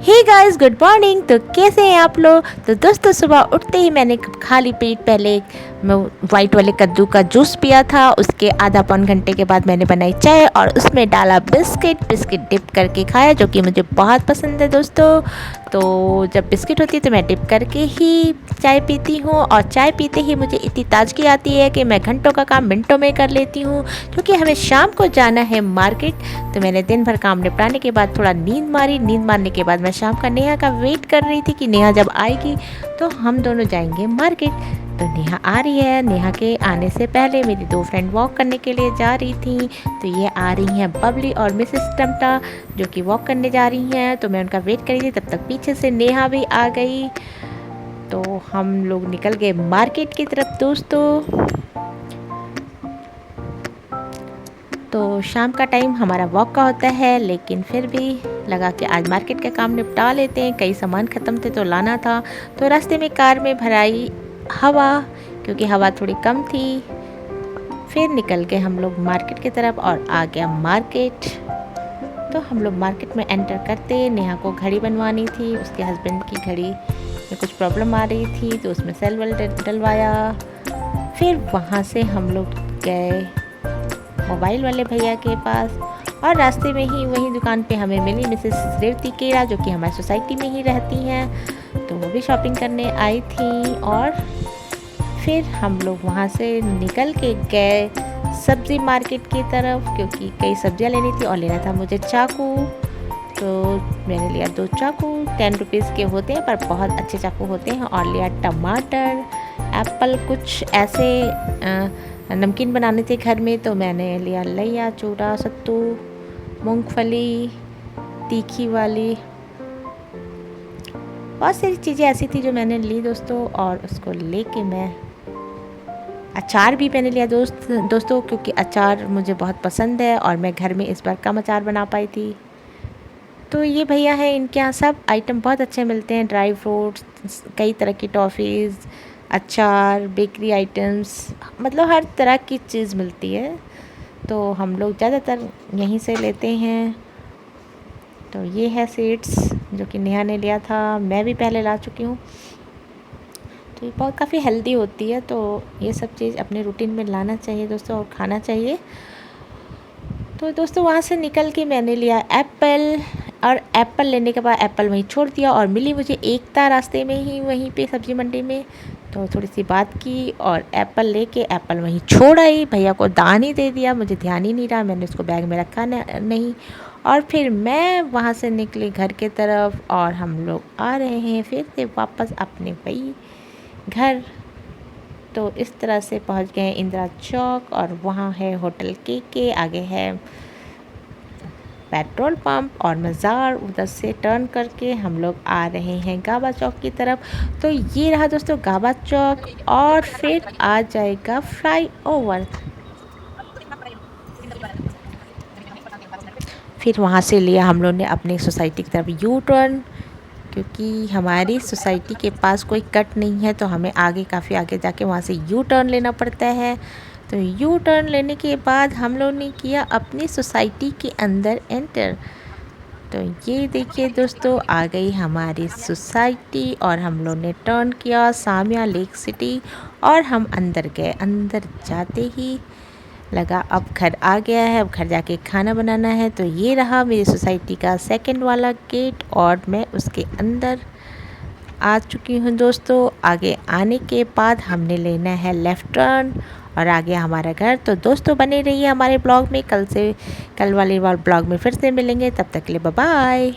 Hey guys, good morning. तो कैसे हैं आप लोग। तो दोस्तों, सुबह उठते ही मैंने खाली पेट पहले वाइट वाले कद्दू का जूस पिया था। उसके आधा पौन घंटे के बाद मैंने बनाई चाय और उसमें डाला बिस्किट डिप करके खाया, जो कि मुझे बहुत पसंद है दोस्तों। तो जब बिस्किट होती है तो मैं डिप करके ही चाय पीती हूँ, और चाय पीते ही मुझे इतनी ताजगी आती है कि मैं घंटों का काम मिनटों में कर लेती हूँ, क्योंकि हमें शाम को जाना है मार्केट। तो मैंने दिन भर काम निपटाने के बाद थोड़ा नींद मारी। नींद मारने के बाद मैं शाम का नेहा का वेट कर रही थी कि नेहा जब आएगी तो हम दोनों जाएंगे मार्केट। तो नेहा आ रही है। नेहा के आने से पहले मेरी दो फ्रेंड वॉक करने के लिए जा रही थी। तो ये आ रही हैं बबली और मिसेस टमटा, जो कि वॉक करने जा रही हैं। तो मैं उनका वेट कर रही थी, तब तक पीछे से नेहा भी आ गई। तो हम लोग निकल गए मार्केट की तरफ दोस्तों। तो शाम का टाइम हमारा वॉक का होता है, लेकिन फिर भी लगा कि आज मार्केट का काम निपटा लेते हैं। कई सामान ख़त्म थे तो लाना था। तो रास्ते में कार में भराई हवा, क्योंकि हवा थोड़ी कम थी। फिर निकल गए हम लोग मार्केट की तरफ और आ गया मार्केट। तो हम लोग मार्केट में एंटर करते, नेहा को घड़ी बनवानी थी। उसके हस्बैंड की घड़ी में कुछ प्रॉब्लम आ रही थी, तो उसमें सेल वेल डलवाया। फिर वहाँ से हम लोग गए मोबाइल वाले भैया के पास, और रास्ते में ही वही दुकान पे हमें मिली मिसेस रेवती केरा, जो कि हमारी सोसाइटी में ही रहती हैं। तो वो भी शॉपिंग करने आई थी। और फिर हम लोग वहाँ से निकल के गए सब्ज़ी मार्केट की तरफ, क्योंकि कई सब्जियाँ लेनी थी और लेना था मुझे चाकू। तो मैंने लिया 2 चाकू। 10 रुपीज़ के होते हैं पर बहुत अच्छे चाकू होते हैं। और लिया टमाटर, एप्पल, कुछ ऐसे नमकीन बनाने थे घर में। तो मैंने लिया लैया, चूड़ा, सत्तू, मूंगफली तीखी वाली, बहुत सारी चीज़ें ऐसी थी जो मैंने ली दोस्तों। और उसको लेके मैं अचार भी मैंने लिया दोस्तों, क्योंकि अचार मुझे बहुत पसंद है और मैं घर में इस बार कम अचार बना पाई थी। तो ये भैया है, इनके यहाँ सब आइटम बहुत अच्छे मिलते हैं। ड्राई फ्रूट्स, कई तरह की टॉफ़ीज़, अचार, बेकरी आइटम्स, मतलब हर तरह की चीज़ मिलती है। तो हम लोग ज़्यादातर यहीं से लेते हैं। तो ये है सीड्स, जो कि नेहा ने लिया था, मैं भी पहले ला चुकी हूँ। तो ये बहुत काफ़ी हेल्दी होती है। तो ये सब चीज़ अपने रूटीन में लाना चाहिए दोस्तों, और खाना चाहिए। तो दोस्तों, वहाँ से निकल के मैंने लिया एप्पल, और एप्पल लेने के बाद एप्पल वहीं छोड़ दिया, और मिली मुझे एकता रास्ते में ही, वहीं पे सब्ज़ी मंडी में। तो थोड़ी सी बात की और एप्पल लेके एप्पल वहीं छोड़ आई। भैया को दान ही दे दिया, मुझे ध्यान ही नहीं रहा, मैंने उसको बैग में रखा नहीं। और फिर मैं वहाँ से निकली घर के तरफ, और हम लोग आ रहे हैं फिर से वापस अपने वही घर। तो इस तरह से पहुँच गए इंदिरा चौक, और वहाँ है होटल के आगे है पेट्रोल पंप और मज़ार। उधर से टर्न करके हम लोग आ रहे हैं गाबा चौक की तरफ। तो ये रहा दोस्तों गाबा चौक, और फिर आ जाएगा फ्लाईओवर। फिर वहाँ से लिया हम लोग ने अपनी सोसाइटी की तरफ यू टर्न, क्योंकि हमारी सोसाइटी के पास कोई कट नहीं है, तो हमें आगे काफ़ी आगे जाके वहाँ से यू टर्न लेना पड़ता है। तो यू टर्न लेने के बाद हम लोग ने किया अपनी सोसाइटी के अंदर एंटर। तो ये देखिए दोस्तों, आ गई हमारी सोसाइटी, और हम लोग ने टर्न किया सामिया लेक सिटी, और हम अंदर गए। अंदर जाते ही लगा अब घर आ गया है, अब घर जाके खाना बनाना है। तो ये रहा मेरी सोसाइटी का सेकंड वाला गेट, और मैं उसके अंदर आ चुकी हूँ दोस्तों। आगे आने के बाद हमने लेना है लेफ़्ट टर्न, और आ गया हमारा घर। तो दोस्तों, बने रहिए हमारे ब्लॉग में। कल वाले ब्लॉग में फिर से मिलेंगे, तब तक के लिए बाय बाय।